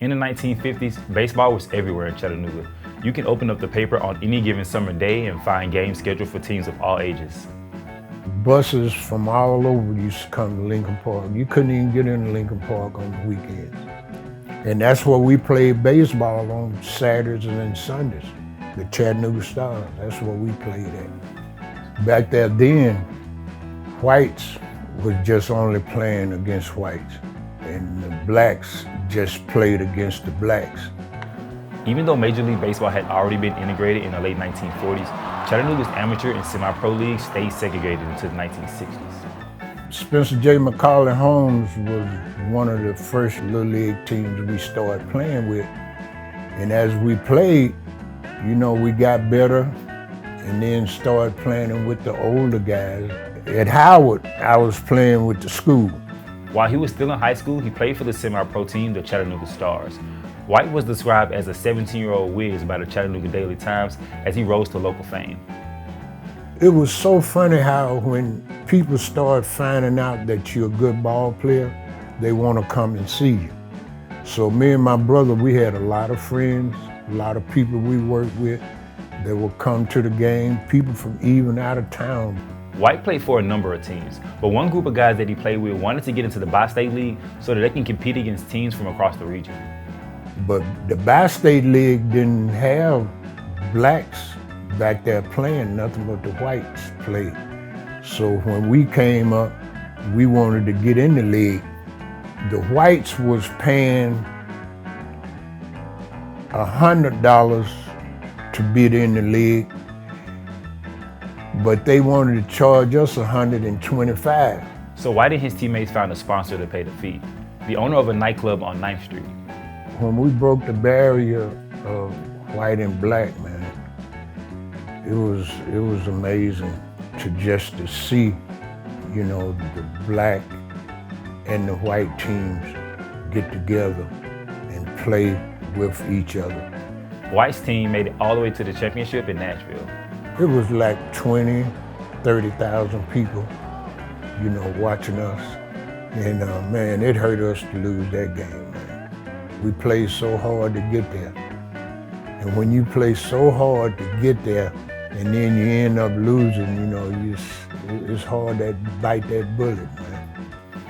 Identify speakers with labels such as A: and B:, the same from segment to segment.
A: In the 1950s, baseball was everywhere in Chattanooga. You can open up the paper on any given summer day and find games scheduled for teams of all ages.
B: Buses from all over used to come to Lincoln Park. You couldn't even get into Lincoln Park on the weekends. And that's where we played baseball on Saturdays and Sundays. The Chattanooga Stars, that's where we played at. Back there then, whites was just only playing against whites, and the blacks just played against the blacks.
A: Even though Major League Baseball had already been integrated in the late 1940s, Chattanooga's amateur and semi-pro leagues stayed segregated into the 1960s.
B: Spencer J. McCauley Holmes was one of the first Little League teams we started playing with. And as we played, you know, we got better and then started playing with the older guys. At Howard, I was playing with the school.
A: While he was still in high school, he played for the semi-pro team, the Chattanooga Stars. White was described as a 17-year-old whiz by the Chattanooga Daily Times as he rose to local fame.
B: It was so funny how when people start finding out that you're a good ball player, they want to come and see you. So me and my brother, we had a lot of friends, a lot of people we worked with that would come to the game, people from even out of town.
A: White played for a number of teams, but one group of guys that he played with wanted to get into the Bi-State League so that they can compete against teams from across the region.
B: But the Bi-State League didn't have blacks back there playing, nothing but the whites played. So when we came up, we wanted to get in the league. The whites was paying $100 to bid in the league, but they wanted to charge us $125.
A: So White and his teammates found a sponsor to pay the fee, the owner of a nightclub on 9th Street.
B: When we broke the barrier of white and black, man, it was amazing to see, you know, the black and the white teams get together and play with each other.
A: White's team made it all the way to the championship in Nashville.
B: It was like 20, 30,000 people, you know, watching us. And man, it hurt us to lose that game, man. We played so hard to get there. And when you play so hard to get there and then you end up losing, you know, it's hard to bite that bullet, man.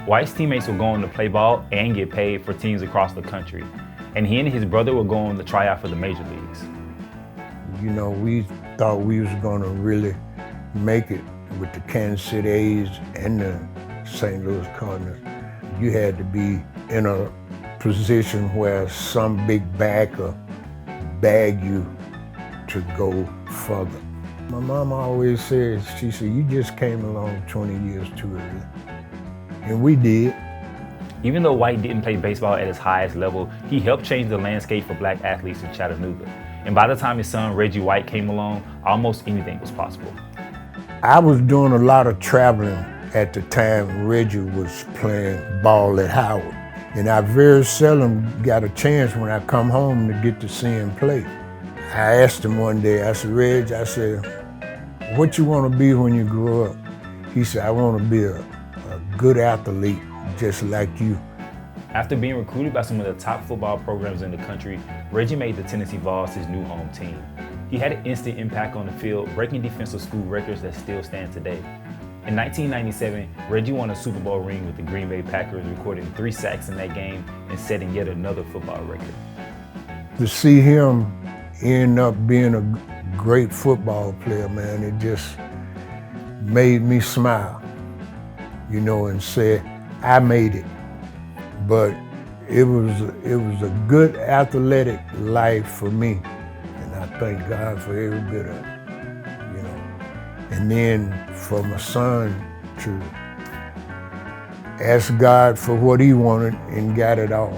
A: White's teammates would go on to play ball and get paid for teams across the country. And he and his brother would go on to try out for the major leagues.
B: You know, we thought we was gonna really make it with the Kansas City A's and the St. Louis Cardinals. You had to be in a position where some big backer bagged you to go further. My mom always said, she said, you just came along 20 years too early. And we did.
A: Even though White didn't play baseball at his highest level, he helped change the landscape for black athletes in Chattanooga. And by the time his son, Reggie White, came along, almost anything was possible.
B: I was doing a lot of traveling at the time Reggie was playing ball at Howard. And I very seldom got a chance when I come home to get to see him play. I asked him one day, I said, Reg, I said, what you want to be when you grow up? He said, I want to be a good athlete, just like you.
A: After being recruited by some of the top football programs in the country, Reggie made the Tennessee Vols his new home team. He had an instant impact on the field, breaking defensive school records that still stand today. In 1997, Reggie won a Super Bowl ring with the Green Bay Packers, recording 3 sacks in that game and setting yet another football record.
B: To see him end up being a great football player, man, it just made me smile, you know, and say, I made it. But it was a good athletic life for me, and I thank God for every bit of it. And then for my son to ask God for what he wanted and got it all.